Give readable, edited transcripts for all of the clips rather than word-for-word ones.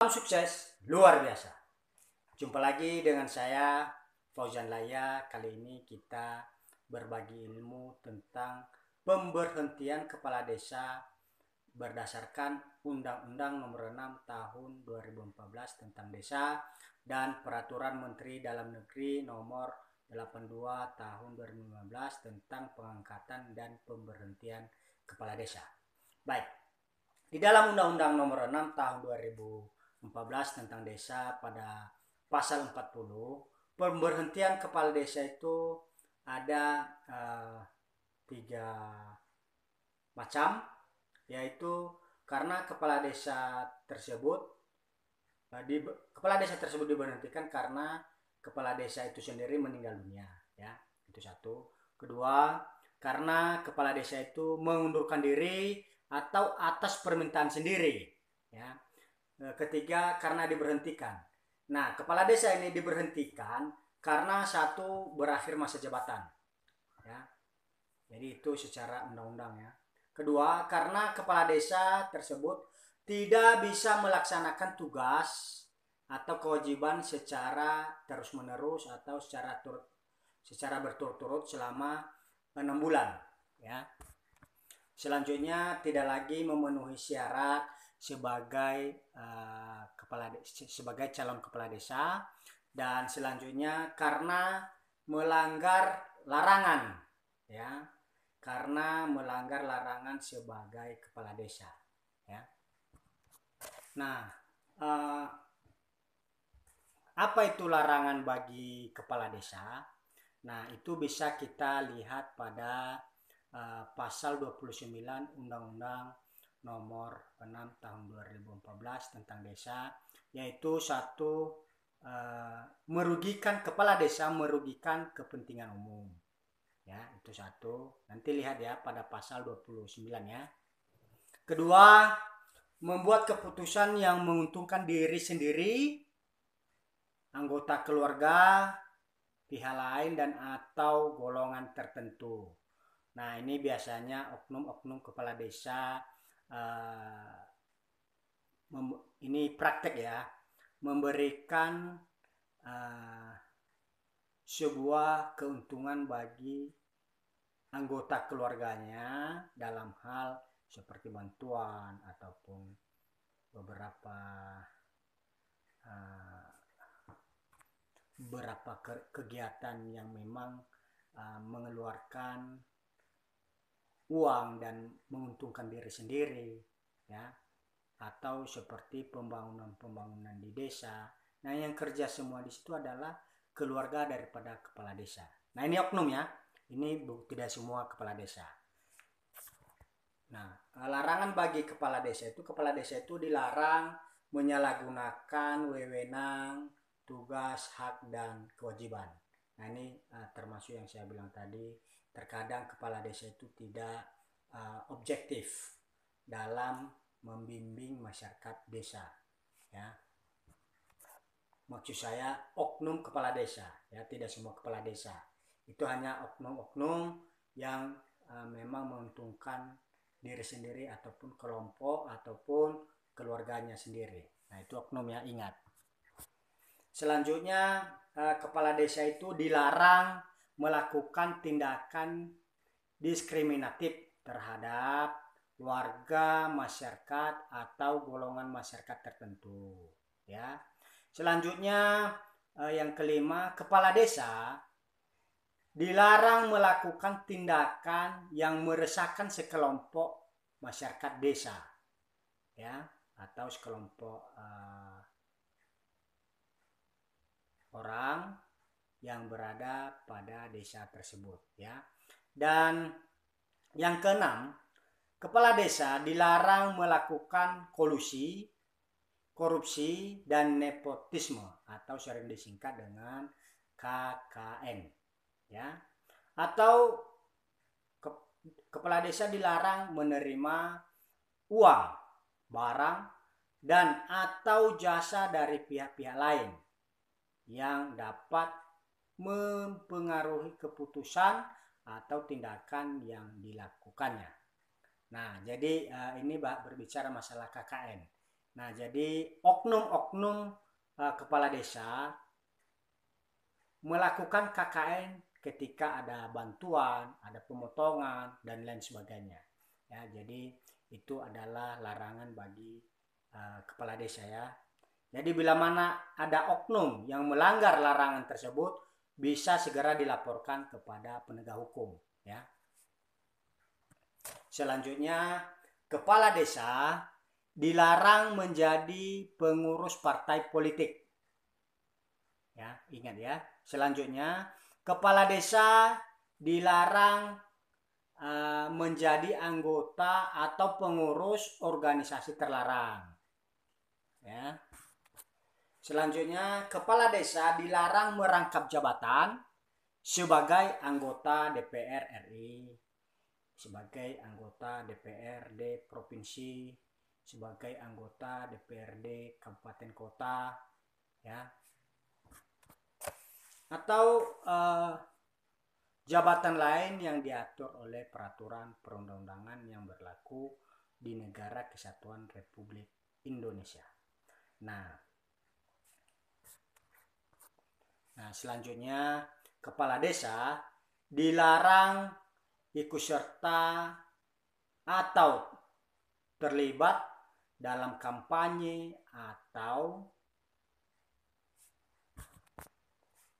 Salam sukses luar biasa. Jumpa lagi dengan saya Fauzan Laya. Kali ini kita berbagi ilmu tentang pemberhentian kepala desa berdasarkan Undang-Undang Nomor 6 Tahun 2014 tentang Desa dan Peraturan Menteri Dalam Negeri Nomor 82 Tahun 2015 tentang pengangkatan dan pemberhentian kepala desa. Baik, di dalam Undang-Undang Nomor 6 Tahun 2014 tentang Desa pada pasal 40, pemberhentian kepala desa itu ada 3 macam, yaitu karena kepala desa tersebut diberhentikan karena kepala desa itu sendiri meninggal dunia, ya, itu satu. Kedua, karena kepala desa itu mengundurkan diri atau atas permintaan sendiri, ya. Ketiga, karena diberhentikan. Nah, kepala desa ini diberhentikan karena satu, berakhir masa jabatan, ya. Jadi itu secara undang-undang, ya. Kedua, karena kepala desa tersebut tidak bisa melaksanakan tugas atau kewajiban secara terus-menerus atau secara berturut-turut selama 6 bulan, ya. Selanjutnya, tidak lagi memenuhi syarat sebagai calon kepala desa. Dan selanjutnya, karena melanggar larangan, ya, karena melanggar larangan sebagai kepala desa, ya. Nah, apa itu larangan bagi kepala desa? Nah, itu bisa kita lihat pada pasal 29 Undang-Undang Nomor 6 Tahun 2014 tentang Desa, yaitu satu, merugikan kepala desa, merugikan kepentingan umum, ya, itu satu. Nanti lihat ya pada pasal 29, ya. Kedua, membuat keputusan yang menguntungkan diri sendiri, anggota keluarga, pihak lain, dan atau golongan tertentu. Nah, ini biasanya oknum-oknum kepala desa, ini praktek, ya, memberikan sebuah keuntungan bagi anggota keluarganya dalam hal seperti bantuan ataupun beberapa kegiatan yang memang mengeluarkan uang dan menguntungkan diri sendiri, ya, atau seperti pembangunan di desa. Nah, yang kerja semua di situ adalah keluarga daripada kepala desa. Nah, ini oknum, ya, ini tidak semua kepala desa. Nah, larangan bagi kepala desa itu dilarang menyalahgunakan wewenang, tugas, hak, dan kewajiban. Nah, ini termasuk yang saya bilang tadi, terkadang kepala desa itu tidak objektif dalam membimbing masyarakat desa, ya. Maksud saya oknum kepala desa, ya, tidak semua kepala desa. Itu hanya oknum-oknum yang memang menguntungkan diri sendiri ataupun kelompok ataupun keluarganya sendiri. Nah, itu oknum, ya, ingat. Selanjutnya, kepala desa itu dilarang melakukan tindakan diskriminatif terhadap warga, masyarakat, atau golongan masyarakat tertentu, ya. Selanjutnya, yang kelima, kepala desa dilarang melakukan tindakan yang meresahkan sekelompok masyarakat desa, ya, atau sekelompok orang yang berada pada desa tersebut, ya. Dan yang keenam, kepala desa dilarang melakukan kolusi, korupsi, dan nepotisme atau sering disingkat dengan KKN, ya. Atau kepala desa dilarang menerima uang, barang, dan atau jasa dari pihak-pihak lain yang dapat mempengaruhi keputusan atau tindakan yang dilakukannya. Nah, jadi ini berbicara masalah KKN. Nah, jadi oknum-oknum kepala desa melakukan KKN ketika ada bantuan, ada pemotongan, dan lain sebagainya. Ya, jadi itu adalah larangan bagi kepala desa ya. Jadi bila mana ada oknum yang melanggar larangan tersebut, bisa segera dilaporkan kepada penegak hukum ya. Selanjutnya, kepala desa dilarang menjadi pengurus partai politik. Ya, ingat ya. Selanjutnya, kepala desa dilarang menjadi anggota atau pengurus organisasi terlarang. Ya. Selanjutnya, kepala desa dilarang merangkap jabatan sebagai anggota DPR RI, sebagai anggota DPRD provinsi, sebagai anggota DPRD kabupaten kota, ya, atau jabatan lain yang diatur oleh peraturan perundang-undangan yang berlaku di negara Kesatuan Republik Indonesia. Nah, selanjutnya kepala desa dilarang ikut serta atau terlibat dalam kampanye atau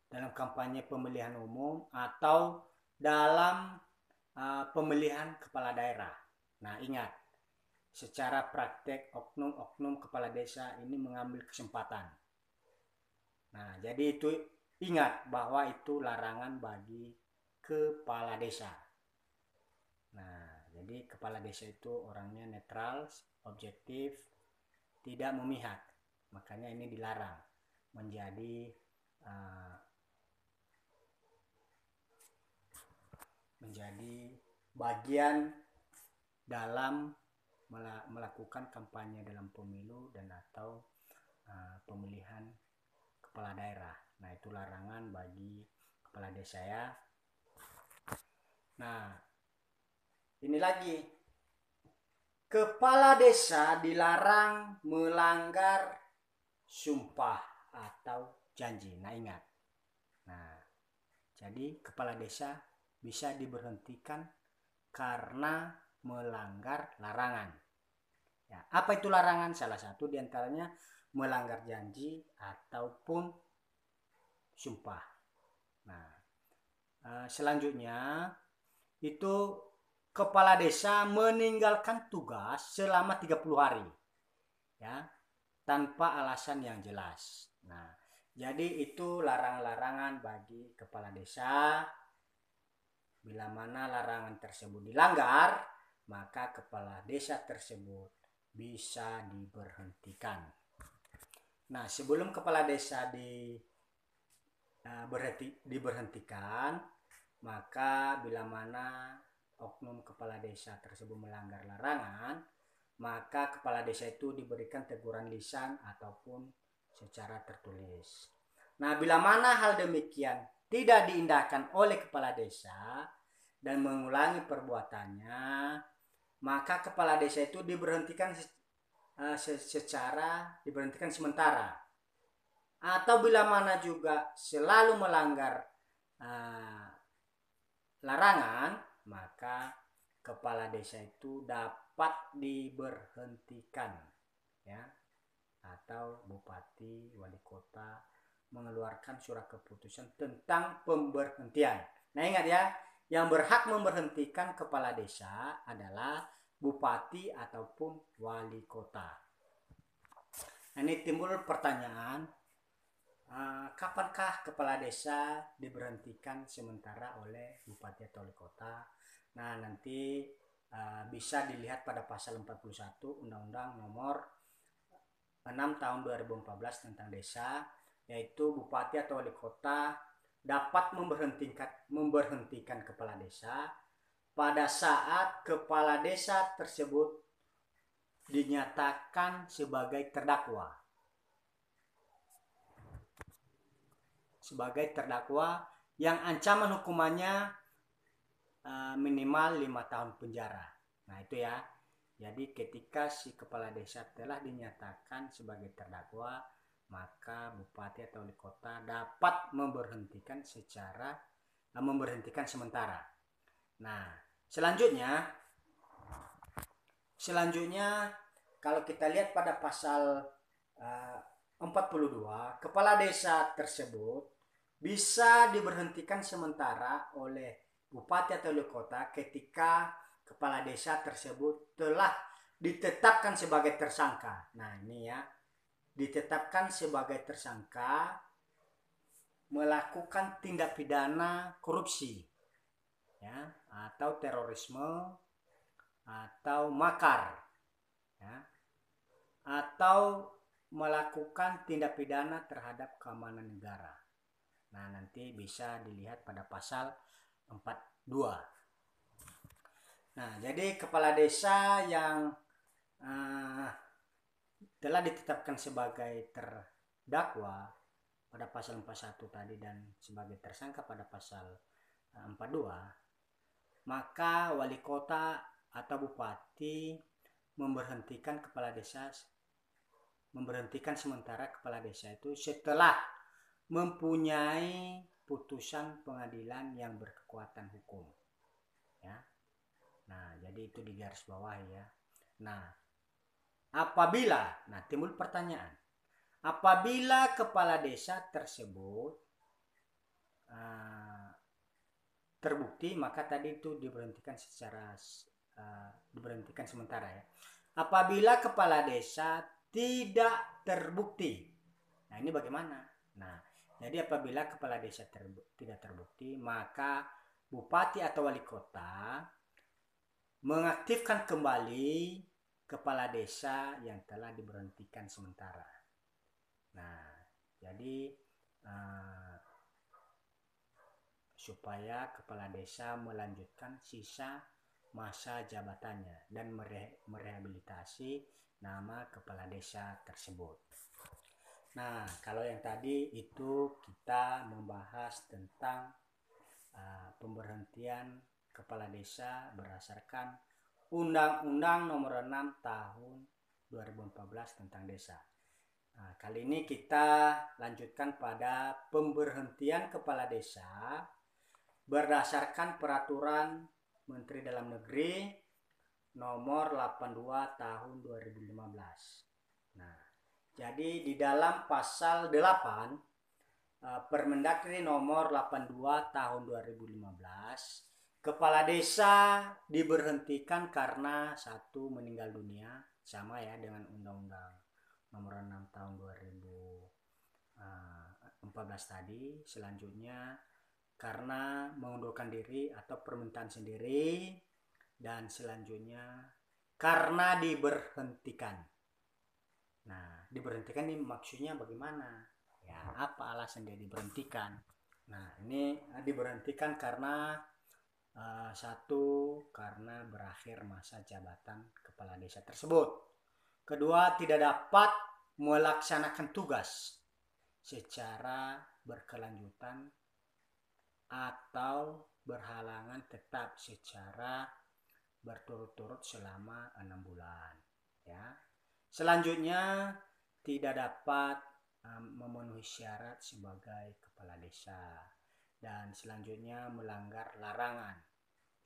dalam kampanye pemilihan umum atau dalam pemilihan kepala daerah. Nah, ingat, secara praktek oknum-oknum kepala desa ini mengambil kesempatan. Nah, jadi itu ingat bahwa itu larangan bagi kepala desa. Nah, jadi kepala desa itu orangnya netral, objektif, tidak memihak. Makanya ini dilarang menjadi bagian dalam melakukan kampanye dalam pemilu dan atau pemilihan kepala daerah. Nah, itu larangan bagi kepala desa ya. Nah, ini lagi, kepala desa dilarang melanggar sumpah atau janji. Nah, ingat. Nah, jadi kepala desa bisa diberhentikan karena melanggar larangan. Ya, apa itu larangan? Salah satu diantaranya melanggar janji ataupun sumpah. Nah, selanjutnya itu kepala desa meninggalkan tugas selama 30 hari ya, tanpa alasan yang jelas. Nah, jadi itu larangan-larangan bagi kepala desa. Bila mana larangan tersebut dilanggar, maka kepala desa tersebut bisa diberhentikan. Nah, sebelum kepala desa diberhentikan, maka bila mana oknum kepala desa tersebut melanggar larangan, maka kepala desa itu diberikan teguran lisan ataupun secara tertulis. Nah, bila mana hal demikian tidak diindahkan oleh kepala desa dan mengulangi perbuatannya, maka kepala desa itu diberhentikan sementara. Atau bila mana juga selalu melanggar larangan, maka kepala desa itu dapat diberhentikan ya, atau bupati, wali kota mengeluarkan surat keputusan tentang pemberhentian. Nah, ingat ya, yang berhak memberhentikan kepala desa adalah bupati ataupun wali kota. Nah, ini timbul pertanyaan, kapankah kepala desa diberhentikan sementara oleh bupati atau wali kota? Nah, nanti bisa dilihat pada pasal 41 Undang-Undang Nomor 6 Tahun 2014 tentang desa, yaitu bupati atau wali kota dapat memberhentikan kepala desa pada saat kepala desa tersebut dinyatakan sebagai terdakwa. Yang ancaman hukumannya minimal 5 tahun penjara. Nah, itu ya. Jadi ketika si kepala desa telah dinyatakan sebagai terdakwa, maka bupati atau wali kota dapat memberhentikan sementara. Nah, selanjutnya kalau kita lihat pada pasal 42, kepala desa tersebut bisa diberhentikan sementara oleh bupati atau wali kota ketika kepala desa tersebut telah ditetapkan sebagai tersangka. Nah, ini ya, ditetapkan sebagai tersangka melakukan tindak pidana korupsi, ya, atau terorisme, atau makar, ya, atau melakukan tindak pidana terhadap keamanan negara. Nah, nanti bisa dilihat pada pasal 42. Nah, jadi kepala desa yang telah ditetapkan sebagai terdakwa pada pasal 41 tadi dan sebagai tersangka pada pasal 42, maka wali kota atau bupati memberhentikan sementara kepala desa itu setelah mempunyai putusan pengadilan yang berkekuatan hukum, ya. Nah, jadi itu di garis bawah ya. Nah, timbul pertanyaan, apabila kepala desa tersebut terbukti, maka tadi itu diberhentikan sementara ya. Apabila kepala desa tidak terbukti, nah ini bagaimana? Nah, jadi apabila kepala desa tidak terbukti, maka bupati atau wali kota mengaktifkan kembali kepala desa yang telah diberhentikan sementara. Nah, jadi supaya kepala desa melanjutkan sisa masa jabatannya dan merehabilitasi nama kepala desa tersebut. Nah, kalau yang tadi itu kita membahas tentang pemberhentian kepala desa berdasarkan Undang-Undang Nomor 6 Tahun 2014 tentang desa. Nah, kali ini kita lanjutkan pada pemberhentian kepala desa berdasarkan Peraturan Menteri Dalam Negeri Nomor 82 Tahun 2015. Nah, jadi di dalam pasal 8 Permendagri Nomor 82 Tahun 2015, kepala desa diberhentikan karena satu, meninggal dunia, sama ya dengan Undang-Undang Nomor 6 Tahun 2014 tadi. Selanjutnya karena mengundurkan diri atau permintaan sendiri, dan selanjutnya karena diberhentikan. Nah, diberhentikan ini maksudnya bagaimana? Ya, apa alasan dia diberhentikan? Nah, ini diberhentikan karena satu, karena berakhir masa jabatan kepala desa tersebut. Kedua, tidak dapat melaksanakan tugas secara berkelanjutan atau berhalangan tetap secara berturut-turut selama 6 bulan, ya. Selanjutnya tidak dapat memenuhi syarat sebagai kepala desa, dan selanjutnya melanggar larangan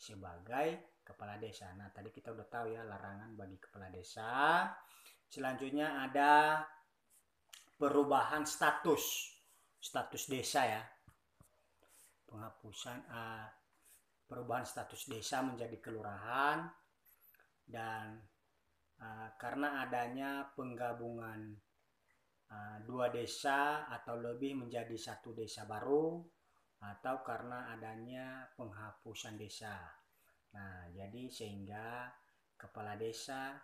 sebagai kepala desa. Nah, tadi kita udah tahu ya larangan bagi kepala desa. Selanjutnya ada perubahan status desa ya, penghapusan perubahan status desa menjadi kelurahan, dan karena adanya penggabungan dua desa atau lebih menjadi satu desa baru, atau karena adanya penghapusan desa. Nah, jadi sehingga kepala desa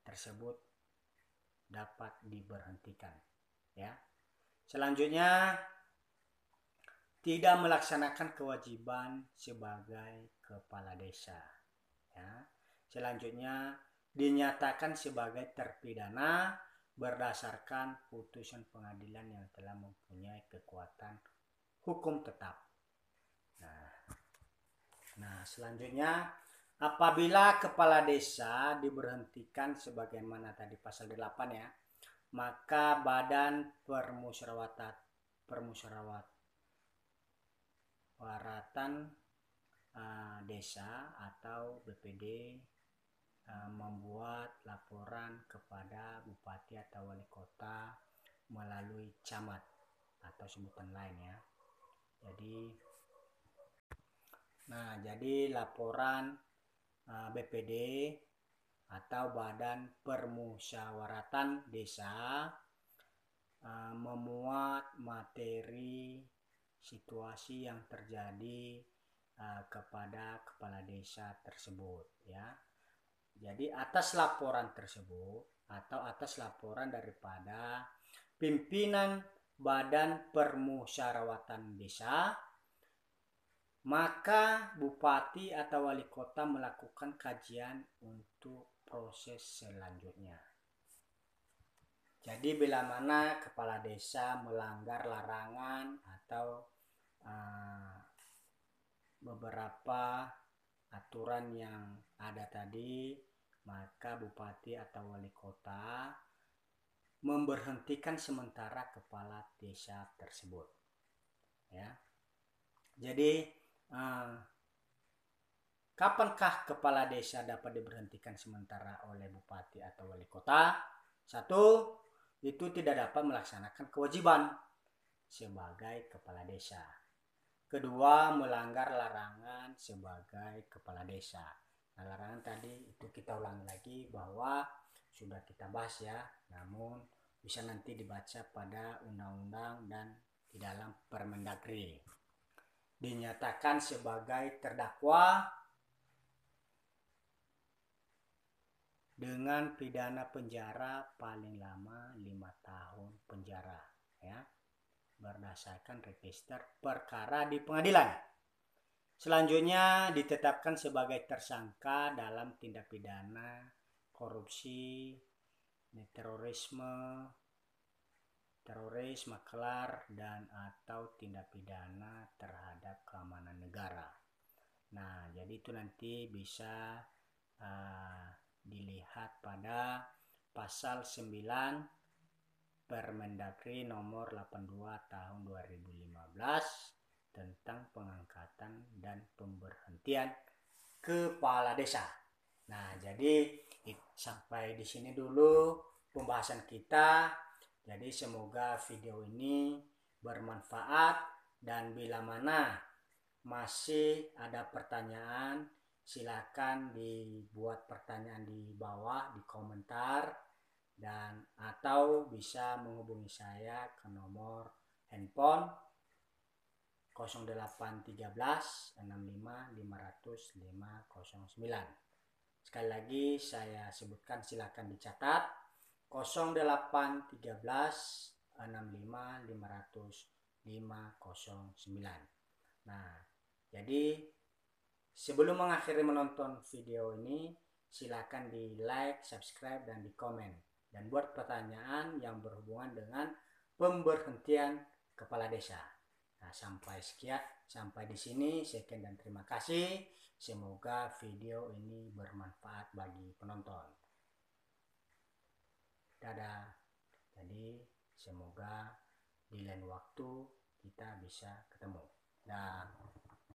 tersebut dapat diberhentikan, ya. Selanjutnya tidak melaksanakan kewajiban sebagai kepala desa, ya. Selanjutnya dinyatakan sebagai terpidana berdasarkan putusan pengadilan yang telah mempunyai kekuatan hukum tetap. Nah, selanjutnya apabila kepala desa diberhentikan sebagaimana tadi pasal 8 ya, maka badan permusyawaratan desa atau BPD membuat laporan kepada bupati atau wali kota melalui camat atau sebutan lain ya. Jadi laporan BPD atau Badan Permusyawaratan Desa memuat materi situasi yang terjadi kepada kepala desa tersebut ya. Jadi atas laporan tersebut atau atas laporan daripada pimpinan Badan Permusyawaratan Desa, maka bupati atau wali kota melakukan kajian untuk proses selanjutnya. Jadi bila mana kepala desa melanggar larangan atau beberapa aturan yang ada tadi, maka bupati atau wali kota memberhentikan sementara kepala desa tersebut ya. Jadi kapankah kepala desa dapat diberhentikan sementara oleh bupati atau wali kota? 1, itu tidak dapat melaksanakan kewajiban sebagai kepala desa. 2, melanggar larangan sebagai kepala desa. Nah, larangan tadi itu kita ulangi lagi bahwa sudah kita bahas ya, namun bisa nanti dibaca pada undang-undang dan di dalam Permendagri. Dinyatakan sebagai terdakwa dengan pidana penjara paling lama 5 tahun penjara ya, berdasarkan register perkara di pengadilan. Selanjutnya ditetapkan sebagai tersangka dalam tindak pidana korupsi, teroris, maklar, dan atau tindak pidana terhadap keamanan negara. Nah, jadi itu nanti bisa dilihat pada pasal 9 Permendagri nomor 82 tahun 2015 tentang pengangkatan dan pemberhentian kepala desa. Nah, jadi sampai di sini dulu pembahasan kita. Jadi semoga video ini bermanfaat, dan bila mana masih ada pertanyaan, silakan dibuat pertanyaan di bawah di komentar, dan atau bisa menghubungi saya ke nomor handphone 0813 65 500 509. Sekali lagi saya sebutkan, silakan dicatat 0813 65 500 509. Nah, jadi sebelum mengakhiri menonton video ini, silakan di like, subscribe, dan di komen, dan buat pertanyaan yang berhubungan dengan pemberhentian kepala desa. Nah, sampai di sini, sekian dan terima kasih. Semoga video ini bermanfaat bagi penonton. Dadah. Jadi semoga di lain waktu kita bisa ketemu. Dah.